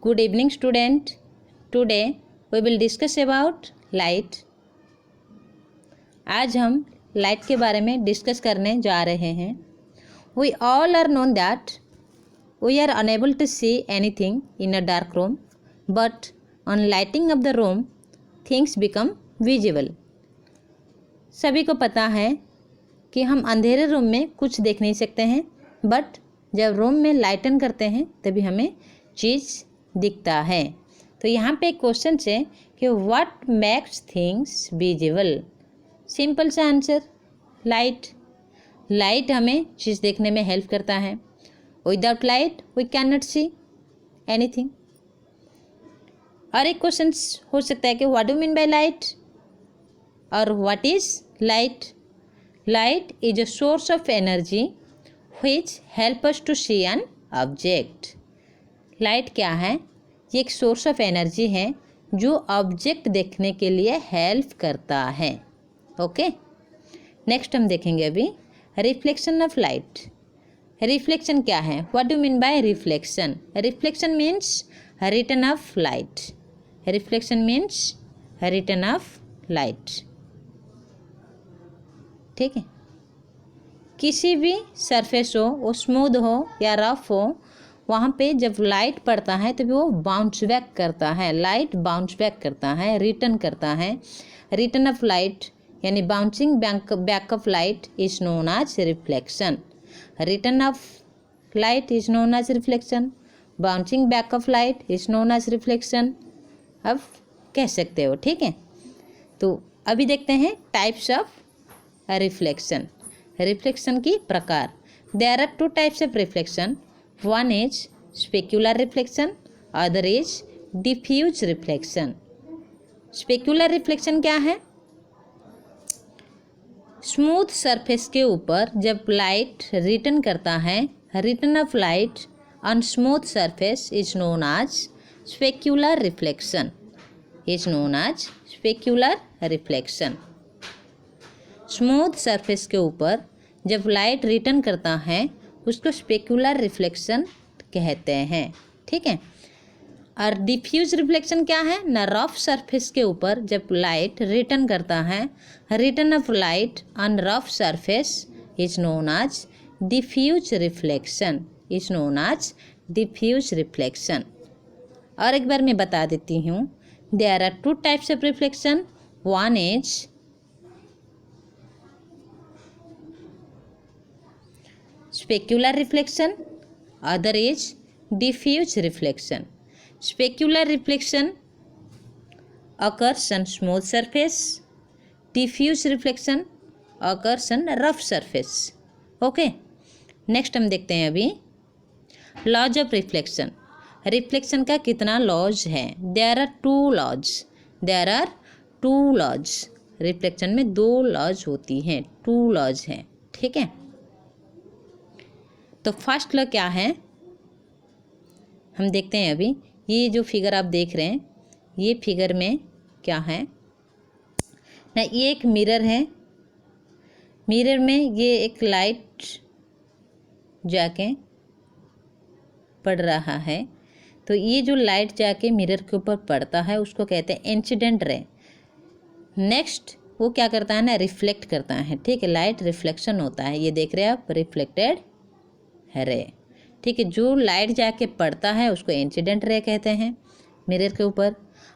Good evening, student. Today we will discuss about light. आज हम light के बारे में डिस्कस करने जा रहे हैं. We all are known that we are unable to see anything in a dark room, but on lighting up the room, things become visible. सभी को पता है कि हम अंधेरे रूम में कुछ देख नहीं सकते हैं, बट जब रूम में लाइटन करते हैं तभी हमें चीज़ दिखता है. तो यहाँ पे एक क्वेश्चन है कि what makes things visible. Simple सा आंसर, लाइट. लाइट हमें चीज़ देखने में हेल्प करता है. Without light we can not see anything. और एक क्वेश्चन हो सकता है कि what do mean by light और what is light. Light is a source of energy which help us to see an object. Light क्या है? ये एक सोर्स ऑफ एनर्जी है जो ऑब्जेक्ट देखने के लिए हेल्प करता है. ओके, नेक्स्ट हम देखेंगे अभी रिफ्लेक्शन ऑफ लाइट. रिफ्लेक्शन क्या है? What do mean bye reflection. Reflection means return of light. Reflection means return of light. ठीक है, किसी भी सरफेस हो, वो स्मूथ हो या रफ हो, वहाँ पे जब लाइट पड़ता है तो वो बाउंस बैक करता है. लाइट बाउंस बैक करता है, रिटर्न करता है. रिटर्न ऑफ लाइट यानी bouncing back of light is known as reflection. Return of light is known as reflection. Bouncing back of light is known as reflection. अब कह सकते हो. ठीक है, तो अभी देखते हैं टाइप्स ऑफ रिफ्लेक्शन. रिफ्लेक्शन की प्रकार. There are two types of reflection. One is specular reflection, other is diffuse reflection. Specular reflection क्या है? स्मूथ सरफेस के ऊपर जब लाइट रिटर्न करता है, return of light on smooth surface is known as specular reflection. Is known as specular reflection. Smooth surface के ऊपर जब लाइट रिटर्न करता है उसको स्पेक्युलर रिफ्लेक्शन कहते हैं. ठीक है, और डिफ्यूज रिफ्लेक्शन क्या है? न रफ सरफेस के ऊपर जब लाइट रिटर्न करता है, return of light on rough surface is known as diffuse reflection. Is known as diffuse reflection. और एक बार मैं बता देती हूँ, there are two types of reflection. One is specular reflection, other is diffuse reflection. Specular reflection occurs on smooth surface. Diffuse reflection occurs on rough surface. Okay, next हम देखते हैं अभी लॉज ऑफ रिफ्लेक्शन. रिफ्लेक्शन का कितना laws है? There are two laws. There are two laws. Reflection में दो laws होती हैं, टू लॉज हैं. ठीक है, तो फर्स्ट लॉ क्या है हम देखते हैं अभी. ये जो फिगर आप देख रहे हैं, ये फिगर में क्या है ना, ये एक मिरर है. मिरर में ये एक लाइट जाके पड़ रहा है. तो ये जो लाइट जाके मिरर के ऊपर पड़ता है उसको कहते हैं इंसिडेंट रे. नेक्स्ट वो क्या करता है ना, रिफ्लेक्ट करता है. ठीक है, लाइट रिफ्लेक्शन होता है. ये देख रहे हैं आप, रिफ्लेक्टेड रे. ठीक है, जो लाइट जाके पड़ता है उसको इंसिडेंट रे कहते हैं मिरर के ऊपर,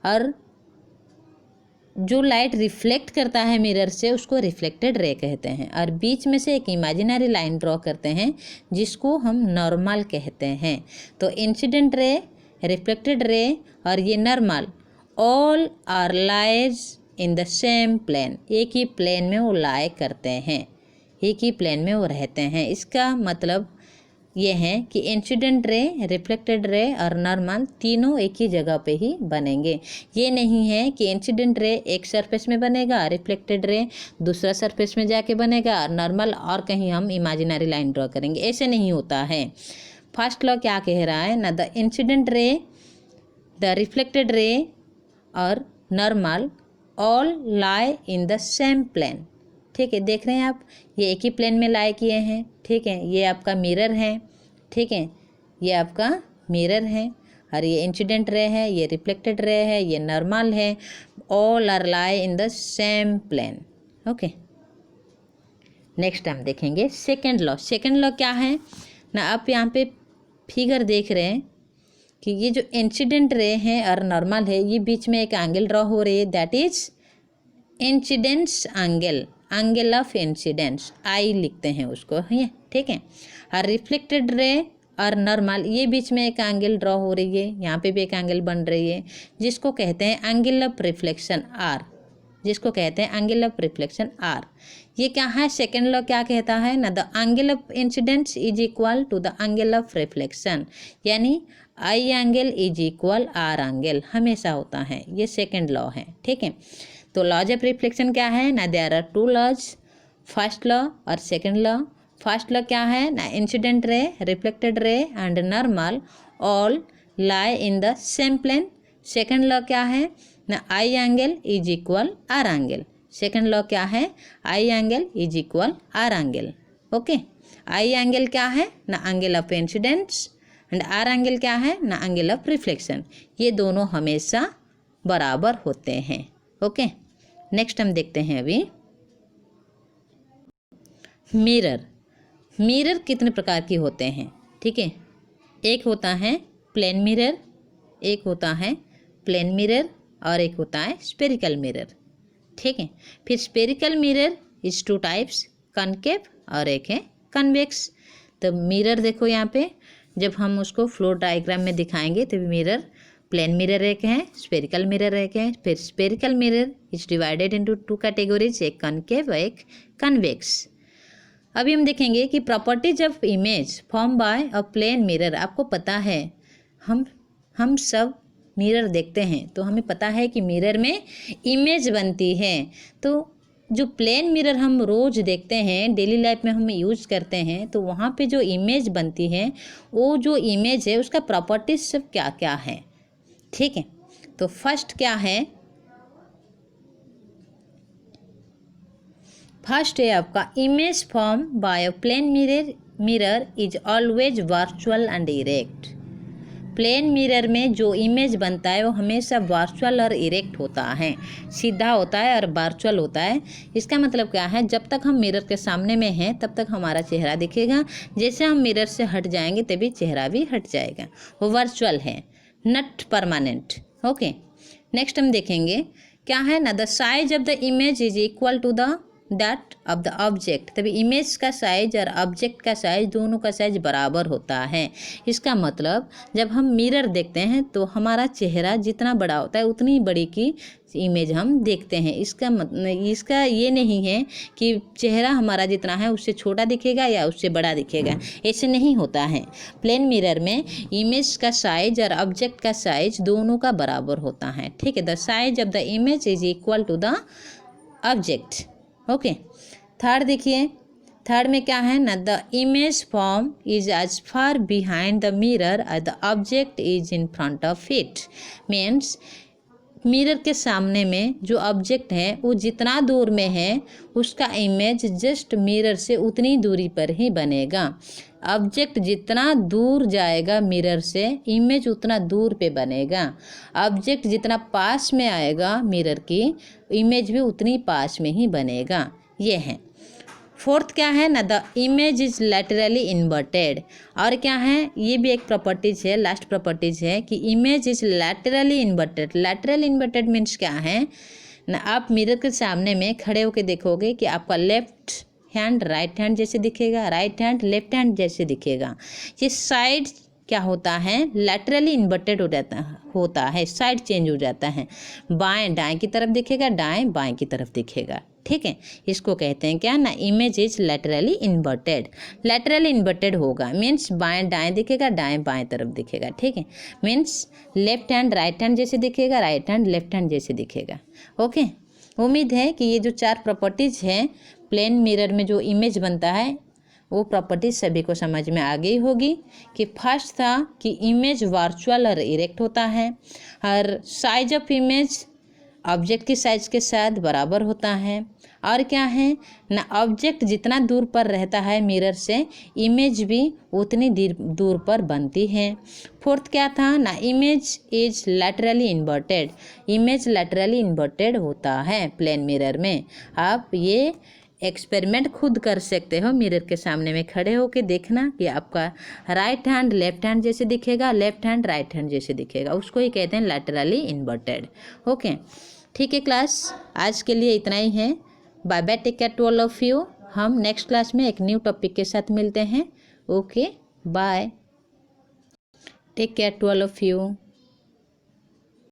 और जो लाइट रिफ्लेक्ट करता है मिरर से उसको रिफ्लेक्टेड रे कहते हैं. और बीच में से एक इमेजिनरी लाइन ड्रॉ करते हैं जिसको हम नॉर्मल कहते हैं. तो इंसिडेंट रे, रिफ्लेक्टेड रे और ये normal, all are lies in the same plane. एक ही प्लेन में वो लाई करते हैं, एक ही प्लेन में वो रहते हैं. इसका मतलब ये है कि इंसिडेंट रे, रिफ्लेक्टेड रे और नॉर्मल तीनों एक ही जगह पे ही बनेंगे. ये नहीं है कि इंसिडेंट रे एक सरफेस में बनेगा, रिफ्लेक्टेड रे दूसरा सरफेस में जाके बनेगा, और नॉर्मल और कहीं हम इमेजिनरी लाइन ड्रॉ करेंगे. ऐसे नहीं होता है. फर्स्ट लॉ क्या कह रहा है ना, the incident ray, the reflected ray और normal all lie in the same plane. ठीक है, देख रहे हैं आप, ये एक ही प्लेन में लाई किए हैं. ठीक है, ये आपका मिरर है. ठीक है, ये आपका मिरर है और ये इंसिडेंट रे है, ये रिफ्लेक्टेड रे है, ये नॉर्मल है, all are lie in the same plane. Okay, next हम देखेंगे सेकेंड लॉ। सेकेंड लॉ क्या है ना, आप यहाँ पे फिगर देख रहे हैं कि ये जो इंसिडेंट रे है और नॉर्मल है, ये बीच में एक एंगल ड्रॉ हो रही है, that is incidence angle, angle of incidence, I लिखते हैं उसको, ये ठीक है। और रिफ्लेक्टेड रे और नॉर्मल, ये बीच में एक एंगल ड्रॉ हो रही है, यहाँ पे भी एक एंगल बन रही है, जिसको कहते हैं एंगल ऑफ रिफ्लेक्शन आर, जिसको कहते हैं एंगल ऑफ रिफ्लेक्शन आर। ये क्या है, सेकेंड लॉ क्या कहता है ना, the angle of incidence is equal to the angle of reflection, यानी I angle is equal R angle, हमेशा होता है, ये सेकेंड लॉ है, ठीक है। तो लॉज ऑफ रिफ्लेक्शन क्या है ना, there are two laws, first law और सेकेंड लॉ। फर्स्ट लॉ क्या है ना, incident ray, reflected ray and normal all lie in the same plane. Second law क्या है ना, I angle is equal R angle. Second law क्या है, I angle is equal R angle. Okay, I angle क्या है ना, angle of incidence, and R angle क्या है ना, एंगल ऑफ रिफ्लेक्शन। ये दोनों हमेशा बराबर होते हैं। ओके, नेक्स्ट हम देखते हैं अभी मिरर। मिरर कितने प्रकार के होते हैं, ठीक है। एक होता है प्लेन मिरर, एक होता है प्लेन मिरर और एक होता है स्पेरिकल मिरर, ठीक है। फिर spherical mirror is two types, concave और एक है कन्वेक्स। तो मिरर देखो यहाँ पे, जब हम उसको फ्लो डायग्राम में दिखाएंगे तो मिरर प्लेन मिरर एक है, स्पेरिकल मिरर एक है। फिर spherical mirror is divided into two categories, एक कनकेव एक कन्वेक्स। अभी हम देखेंगे कि properties of image form by a plane mirror. आपको पता है हम सब मिरर देखते हैं तो हमें पता है कि मिरर में इमेज बनती है। तो जो प्लेन मिरर हम रोज़ देखते हैं, डेली लाइफ में हम यूज़ करते हैं, तो वहाँ पे जो इमेज बनती है, वो जो इमेज है उसका प्रॉपर्टीज सब क्या क्या है, ठीक है। तो फर्स्ट क्या है, फर्स्ट है आपका image form by a plane mirror is always virtual and erect. Plane mirror में जो इमेज बनता है वो हमेशा वर्चुअल और इरेक्ट होता है, सीधा होता है और वर्चुअल होता है। इसका मतलब क्या है, जब तक हम मिरर के सामने में हैं तब तक हमारा चेहरा दिखेगा, जैसे हम मिरर से हट जाएंगे तभी चेहरा भी हट जाएगा। वो वर्चुअल है, नॉट परमानेंट। ओके, नेक्स्ट हम देखेंगे क्या है ना, the size of the image is equal to the that of the object. तभी इमेज का साइज और ऑब्जेक्ट का साइज, दोनों का साइज बराबर होता है। इसका मतलब जब हम मिरर देखते हैं तो हमारा चेहरा जितना बड़ा होता है उतनी बड़ी की इमेज हम देखते हैं। इसका ये नहीं है कि चेहरा हमारा जितना है उससे छोटा दिखेगा या उससे बड़ा दिखेगा, ऐसे नहीं होता है। प्लेन मिरर में इमेज का साइज और ऑब्जेक्ट का साइज दोनों का बराबर होता है, ठीक है। The size of the image is equal to the object. Okay, third देखिए, थर्ड में क्या है ना, the image form is as far behind the mirror as the object is in front of it. Means mirror के सामने में जो object है वो जितना दूर में है उसका इमेज जस्ट मिरर से उतनी दूरी पर ही बनेगा। ऑब्जेक्ट जितना दूर जाएगा मिरर से, इमेज उतना दूर पे बनेगा। ऑब्जेक्ट जितना पास में आएगा मिरर की, इमेज भी उतनी पास में ही बनेगा। ये है। फोर्थ क्या है ना, the image is laterally inverted. और क्या है, ये भी एक प्रॉपर्टीज है, लास्ट प्रॉपर्टीज है कि image is laterally inverted. Lateral inverted means क्या है ना, आप मिरर के सामने में खड़े होकर देखोगे कि आपका लेफ्ट हैंड राइट हैंड जैसे दिखेगा, राइट हैंड लेफ्ट हैंड जैसे दिखेगा। ये साइड क्या होता है, लैटरली इन्वर्टेड होता है, साइड चेंज हो जाता है। बाएं दाएं की तरफ दिखेगा, दाएं बाएं की तरफ दिखेगा, ठीक है। इसको कहते हैं क्या ना, image is laterally inverted. Laterally inverted होगा मीन्स बाएं दाएं दिखेगा, दाएं बाएं तरफ दिखेगा, ठीक है। Means left hand right hand जैसे दिखेगा, राइट हैंड लेफ्ट हैंड जैसे दिखेगा। ओके, उम्मीद है कि ये जो 4 प्रॉपर्टीज हैं प्लेन मिरर में जो इमेज बनता है वो प्रॉपर्टीज सभी को समझ में आ गई होगी। कि फर्स्ट था कि इमेज वर्चुअल और इरेक्ट होता है, और साइज ऑफ इमेज, ऑब्जेक्ट की साइज के साथ बराबर होता है। और क्या है ना, ऑब्जेक्ट जितना दूर पर रहता है मिरर से, इमेज भी उतनी दूर पर बनती है। फोर्थ क्या था ना, image is laterally inverted. Image laterally inverted होता है प्लेन मिरर में। आप ये एक्सपेरिमेंट खुद कर सकते हो, मिरर के सामने में खड़े होकर देखना कि आपका राइट हैंड लेफ्ट हैंड जैसे दिखेगा, लेफ्ट हैंड राइट हैंड जैसे दिखेगा, उसको ही कहते हैं लैटरली इन्वर्टेड। ओके, ठीक है क्लास, आज के लिए इतना ही है। Bye bye, take care to all of you. हम नेक्स्ट क्लास में एक न्यू टॉपिक के साथ मिलते हैं। Okay, bye, take care to all of you.